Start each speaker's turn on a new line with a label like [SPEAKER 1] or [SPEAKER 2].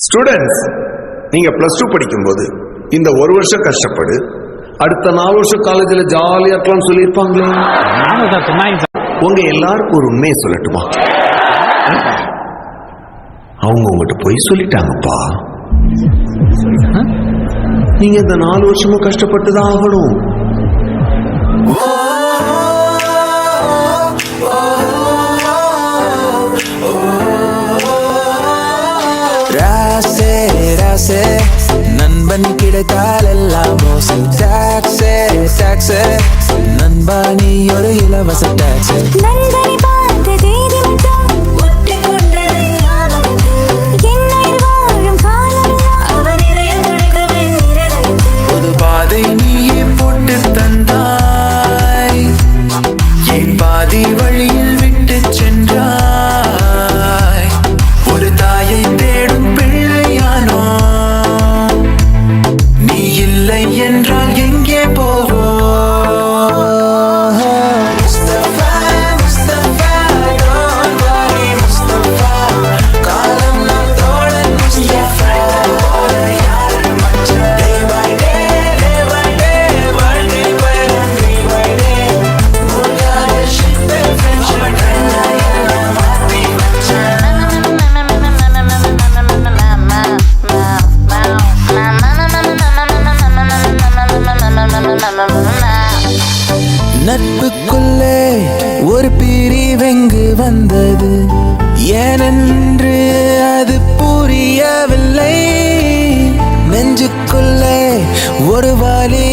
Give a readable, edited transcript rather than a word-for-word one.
[SPEAKER 1] Students, நீங்க plus 2 படிக்கும்போது இந்த ஒரு வருஷம் கஷ்டப்படு, அடுத்த 4 வருஷம் காலேஜ்ல ஜாலியா இருக்கலாம் சொல்லியிருப்பாங்களே. உங்க எல்லாருக்கும் ஒரு உண்மையை சொல்லட்டுமா? அவங்க உங்ககிட்ட போய் சொல்லிட்டாங்கப்பா. நீங்க இந்த 4 வருஷமும் கஷ்டப்பட்டுதான் ஆகணும்.
[SPEAKER 2] நண்பன் கிடைத்தால் எல்லாம் மோசம். டாக்ஸே டாக்ஸே நண்பா நீ ஒரு இலவச டாக்ஸே. நண்பனை பார்த்த தேதி மட்டும் ஒட்டிக்கொண்டது என்னை வாழும் காலம் அவர் இதயம் கொடுக்கவே புது பாதை நீயே போட்டு தந்தாய், என் பாதி வழியில் விட்டு சென்றாய். ஒரு தாயை தேடும் பிள்ளையானோ நீ இல்லை என்றால் எங்கே போவோ? நட்புக்குள்ளே ஒரு பிரிவெங்கு வந்தது, ஏனென்று அது புரியவில்லை. நெஞ்சுக்குள்ளே ஒரு வலி